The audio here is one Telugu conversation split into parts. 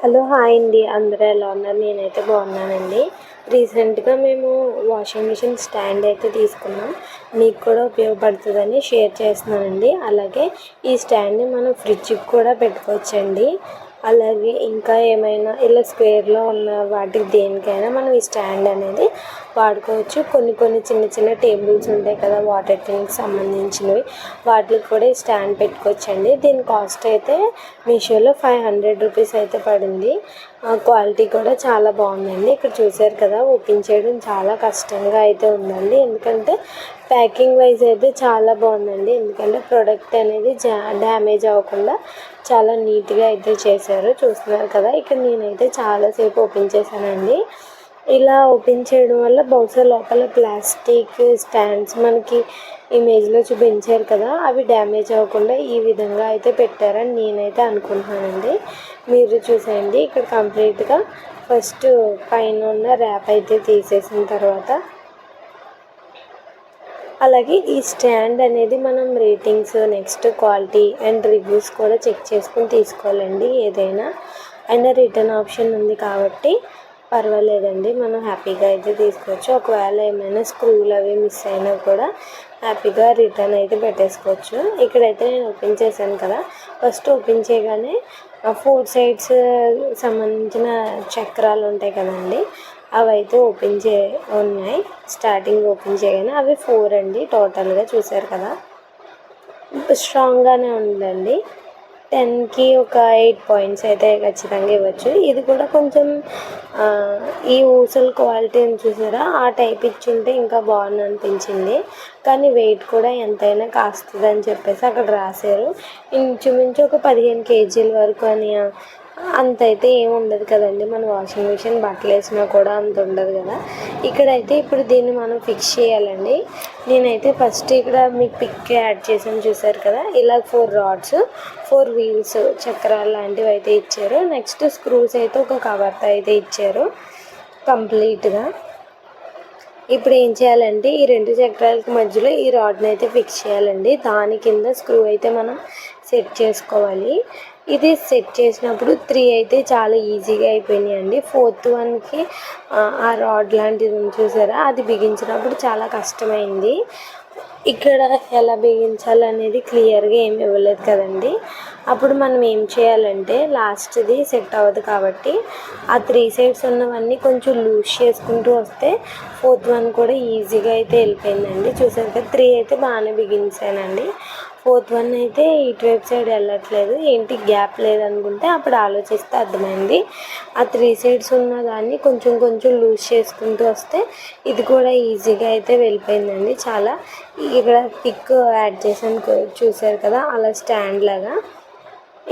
హలో హాయ్ అండి, అందరూ ఎలా ఉన్నారు? నేనైతే బాగున్నానండి. రీసెంట్గా మేము వాషింగ్ మిషన్ స్టాండ్ అయితే తీసుకున్నాం. మీకు కూడా ఉపయోగపడుతుందని షేర్ చేస్తున్నానండి. అలాగే ఈ స్టాండ్ని మనం ఫ్రిడ్జ్కి కూడా పెట్టుకోవచ్చండి. అలాగే ఇంకా ఏమైనా ఇలా స్క్వేర్లో ఉన్న వాటికి దేనికైనా మనం ఈ స్టాండ్ అనేది వాడుకోవచ్చు. కొన్ని చిన్న చిన్న టేబుల్స్ ఉంటాయి కదా, వాటర్ ట్యాంక్కి సంబంధించినవి, వాటికి కూడా ఈ స్టాండ్ పెట్టుకోవచ్చండి. దీని కాస్ట్ అయితే మీషోలో 500 రూపీస్ అయితే పడింది. క్వాలిటీ కూడా చాలా బాగుందండి. ఇక్కడ చూసారు కదా, ఓపెన్ చేయడం చాలా కష్టంగా అయితే ఉందండి. ఎందుకంటే ప్యాకింగ్ వైజ్ అయితే చాలా బాగుందండి. ఎందుకంటే ప్రోడక్ట్ అనేది డ్యామేజ్ అవ్వకుండా చాలా నీట్గా అయితే చేశారు. చూస్తున్నారు కదా, ఇక్కడ నేనైతే చాలాసేపు ఓపెన్ చేశానండి. ఇలా ఓపెన్ చేయడం వల్ల బహుశా లోపల ప్లాస్టిక్ స్టాండ్స్ మనకి ఇమేజ్లో చూపించారు కదా, అవి డ్యామేజ్ అవ్వకుండా ఈ విధంగా అయితే పెట్టారని నేనైతే అనుకుంటున్నానండి. మీరు చూసేయండి. ఇక్కడ కంప్లీట్గా ఫస్ట్ పైన ఉన్న ర్యాప్ అయితే తీసేసిన తర్వాత, అలాగే ఈ స్టాండ్ అనేది మనం ratings, next quality and reviews కూడా చెక్ చేసుకుని తీసుకోవాలండి. ఏదైనా అయినా రిటర్న్ ఆప్షన్ ఉంది కాబట్టి పర్వాలేదండి, మనం హ్యాపీగా అయితే తీసుకోవచ్చు. ఒకవేళ ఏమైనా స్క్రూలు అవి మిస్ అయినా కూడా హ్యాపీగా రిటర్న్ అయితే పెట్టేసుకోవచ్చు. ఇక్కడైతే నేను ఓపెన్ చేశాను కదా, ఫస్ట్ ఓపెన్ చేయగానే 4 సైడ్స్ సంబంధించిన చక్రాలు ఉంటాయి కదండి, అవి అయితే ఉన్నాయి. స్టార్టింగ్ ఓపెన్ చేయగానే అవి 4 అండి టోటల్గా. చూసారు కదా, స్ట్రాంగ్గానే ఉందండి. 10కి ఒక 8 పాయింట్స్ అయితే ఖచ్చితంగా ఇవ్వచ్చు. ఇది కూడా కొంచెం ఈ ఊసల్ క్వాలిటీ అని చూసారా, ఆ టైప్ ఇచ్చుంటే ఇంకా బాగుంది అనిపించింది. కానీ వెయిట్ కూడా ఎంతైనా కాస్తుంది అని చెప్పేసి అక్కడ రాశారు. ఇంచుమించు ఒక 15 కేజీల వరకు అని. అంత అయితే ఏమి ఉండదు కదండి, మన వాషింగ్ మిషన్ బట్టలు వేసినా కూడా అంత ఉండదు కదా. ఇక్కడైతే ఇప్పుడు దీన్ని మనం ఫిక్స్ చేయాలండి. నేనైతే ఫస్ట్ ఇక్కడ మీకు పిక్ యాడ్ చేసాను, చూసారు కదా, ఇలా 4 రాడ్స్, 4 వీల్స్, చక్రాలు లాంటివి అయితే ఇచ్చారు. నెక్స్ట్ స్క్రూస్ అయితే ఒక కవర్తో అయితే ఇచ్చారు కంప్లీట్గా. ఇప్పుడు ఏం చేయాలంటే ఈ 2 చక్రాలకి మధ్యలో ఈ రాడ్ని అయితే ఫిక్స్ చేయాలండి. దాని కింద స్క్రూ అయితే మనం సెట్ చేసుకోవాలి. ఇది సెట్ చేసినప్పుడు 3 అయితే చాలా ఈజీగా అయిపోయినాయండి. 4th వన్కి ఆ రాడ్ లాంటిది చూసారా, అది బిగించినప్పుడు చాలా కష్టమైంది. ఇక్కడ ఎలా బిగించాలనేది క్లియర్గా ఏమి ఇవ్వలేదు కదండి. అప్పుడు మనం ఏం చేయాలంటే లాస్ట్ది సెట్ అవ్వదు కాబట్టి ఆ 3 సైడ్స్ ఉన్నవన్నీ కొంచెం లూజ్ చేసుకుంటూ వస్తే 4th వన్ కూడా ఈజీగా అయితే వెళ్ళిపోయిందండి. చూసారు కదా, 3 అయితే బాగానే బిగించానండి. 4th వన్ అయితే ఇటువైపు సైడ్ వెళ్ళట్లేదు, ఏంటి గ్యాప్ లేదనుకుంటే అప్పుడు ఆలోచిస్తే అర్థమైంది. ఆ 3 సైడ్స్ ఉన్న దాన్ని కొంచెం లూజ్ చేసుకుంటూ వస్తే ఇది కూడా ఈజీగా అయితే వెళ్ళిపోయిందండి. చాలా ఇక్కడ పిక్ యాడ్ చేసాను చూసారు కదా, అలా స్టాండ్ లాగా.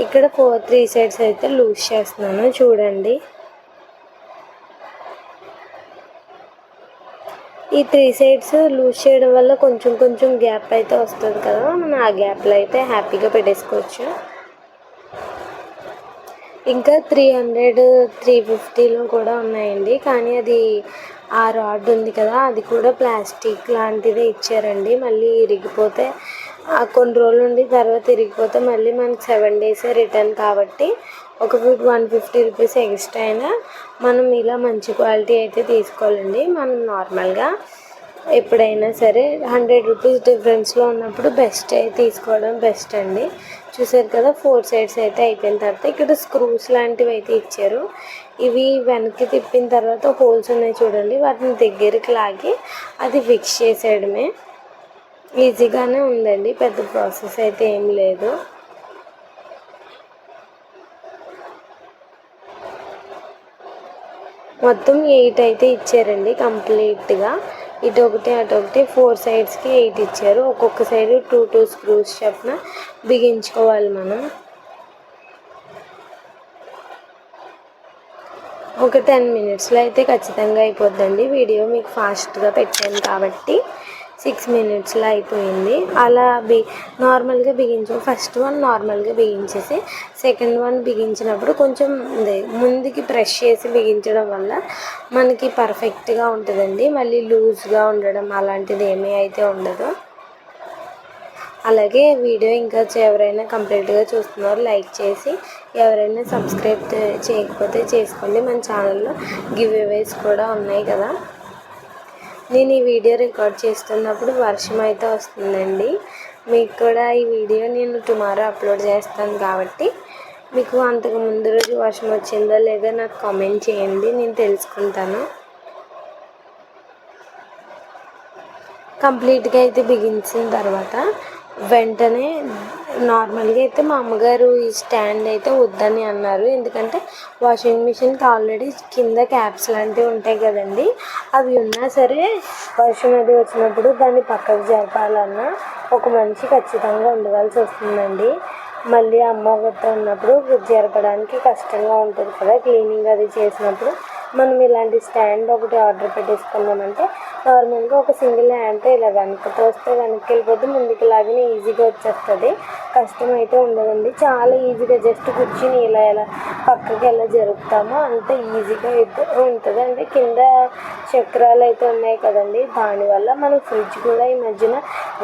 ఇక్కడ 3 సైడ్స్ అయితే లూజ్ చేస్తున్నాను, చూడండి. ఈ 3 సైడ్స్ లూజ్ చేయడం వల్ల కొంచెం గ్యాప్ అయితే వస్తుంది కదా, మనం ఆ గ్యాప్లో అయితే హ్యాపీగా పెట్టేసుకోవచ్చు. ఇంకా 300, 350లో కూడా ఉన్నాయండి. కానీ అది ఆ రాడ్ ఉంది కదా, అది కూడా ప్లాస్టిక్ లాంటిదే ఇచ్చారండి. మళ్ళీ ఇరిగిపోతే కొన్ని రోజులు ఉండి తర్వాత ఇరిగిపోతే మళ్ళీ మనకి 7 డేసే రిటర్న్ కాబట్టి ఒక 150 రూపీస్ ఎక్స్ట్రా అయినా మనం ఇలా మంచి క్వాలిటీ అయితే తీసుకోవాలండి. మనం నార్మల్గా ఎప్పుడైనా సరే 100 రూపీస్ డిఫరెన్స్లో ఉన్నప్పుడు తీసుకోవడం బెస్ట్ అండి. చూసారు కదా, 4 సైడ్స్ అయితే అయిపోయిన తర్వాత ఇక్కడ స్క్రూస్ లాంటివి అయితే ఇచ్చారు. ఇవి వెనక్కి తిప్పిన తర్వాత హోల్స్ ఉన్నాయి చూడండి, వాటిని దగ్గరికి లాగి అది ఫిక్స్ చేసేయడమే. ఈజీగానే ఉందండి, పెద్ద ప్రాసెస్ అయితే ఏం లేదు. మొత్తం 8 అయితే ఇచ్చారండి కంప్లీట్గా. ఇటొకటి అటొకటి 4 సైడ్స్కి 8 ఇచ్చారు. ఒక్కొక్క సైడ్ 2 స్క్రూస్ చొప్పున బిగించుకోవాలి మనం. ఒక 10 మినిట్స్లో అయితే ఖచ్చితంగా అయిపోద్దండి. వీడియో మీకు ఫాస్ట్గా పెట్టాను కాబట్టి 6 మినిట్స్లో అయిపోయింది. అలా నార్మల్గా ఫస్ట్ వన్ నార్మల్గా బిగించేసి సెకండ్ వన్ బిగించినప్పుడు కొంచెం ముందుకి ప్రెస్ చేసి బిగించడం వల్ల మనకి పర్ఫెక్ట్గా ఉంటుందండి. మళ్ళీ లూజ్గా ఉండడం అలాంటిది ఏమీ అయితే ఉండదు. అలాగే వీడియో ఇంకా ఎవరైనా కంప్లీట్గా చూస్తున్నారు లైక్ చేసి, ఎవరైనా సబ్స్క్రైబ్ చేయకపోతే చేసుకోండి. మన ఛానల్లో గివ్ అవేస్ కూడా ఉన్నాయి కదా. నేను ఈ వీడియో రికార్డ్ చేస్తున్నప్పుడు వర్షం అయితే వస్తుందండి. మీకు కూడా ఈ వీడియో నేను టుమారో అప్లోడ్ చేస్తాను కాబట్టి మీకు అంతకు ముందు రోజు వర్షం వచ్చిందో లేదో నాకు కామెంట్ చేయండి, నేను తెలుసుకుంటాను. కంప్లీట్గా అయితే బిగించిన తర్వాత వెంటనే నార్మల్గా అయితే మా అమ్మగారు ఈ స్టాండ్ అయితే వద్దని అన్నారు. ఎందుకంటే వాషింగ్ మిషన్కి ఆల్రెడీ కింద క్యాప్స్ లాంటివి ఉంటాయి కదండి, అవి ఉన్నా సరే వర్షం అది వచ్చినప్పుడు దాన్ని పక్కకు జరపాలన్నా ఒక మనిషి ఖచ్చితంగా ఉండవలసి వస్తుందండి. మళ్ళీ అమ్మ గట్ట ఉన్నప్పుడు జరపడానికి కష్టంగా ఉంటుంది కదా, క్లీనింగ్ అది చేసినప్పుడు. మనం ఇలాంటి స్టాండ్ ఒకటి ఆర్డర్ పెట్టేసుకున్నామంటే నార్మల్గా ఒక సింగిల్ హ్యాండ్తో ఇలా వెనక్కి తోస్తే వెనక్కి వెళ్ళిపోతే ముందుకు లాగిన ఈజీగా వచ్చేస్తుంది. కష్టం అయితే ఉండదండి, చాలా ఈజీగా జస్ట్ కూర్చుని ఇలా పక్కకి ఎలా జరుపుతామో అంత ఈజీగా అయితే ఉంటుంది. అంటే కింద చక్రాలు అయితే ఉన్నాయి కదండి, దానివల్ల మనం ఫ్రిడ్జ్ కూడా ఈ మధ్యన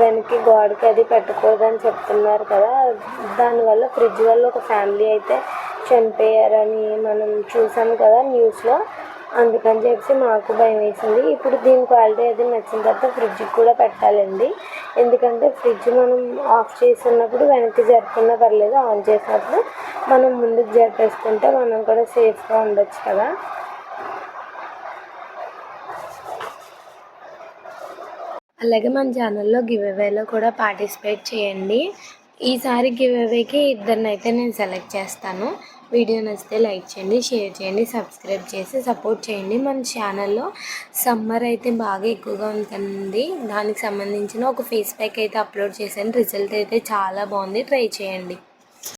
వెనక్కి గోడకి అది పెట్టకూడదని చెప్తున్నారు కదా. దానివల్ల ఫ్రిడ్జ్ వల్ల ఒక ఫ్యామిలీ అయితే చనిపోయారని మనం చూసాము కదా న్యూస్లో. అందుకని చెప్పి మాకు భయం వేసింది. ఇప్పుడు దీని క్వాలిటీ అది నచ్చిన తర్వాత ఫ్రిడ్జ్కి కూడా పెట్టాలండి. ఎందుకంటే ఫ్రిడ్జ్ మనం ఆఫ్ చేస్తున్నప్పుడు వెనక్కి జరుపుకున్నా పర్లేదు, ఆన్ చేసినప్పుడు మనం ముందుకు జరిపేసుకుంటే మనం కూడా సేఫ్గా ఉండొచ్చు కదా. అలాగే మన ఛానల్లో గివ్ అవేలో కూడా పార్టిసిపేట్ చేయండి. ఈసారి గివ్ అవేకి ఇద్దరినైతే నేను సెలెక్ట్ చేస్తాను. వీడియో నచ్చితే లైక్ చేయండి, షేర్ చేయండి, సబ్స్క్రైబ్ చేసి సపోర్ట్ చేయండి. మన ఛానల్లో సమ్మర్ అయితే బాగా ఎక్కువగా ఉంటుంది, దానికి సంబంధించిన ఒక ఫేస్ ప్యాక్ అయితే అప్లోడ్ చేశాను. రిజల్ట్ అయితే చాలా బాగుంది, ట్రై చేయండి.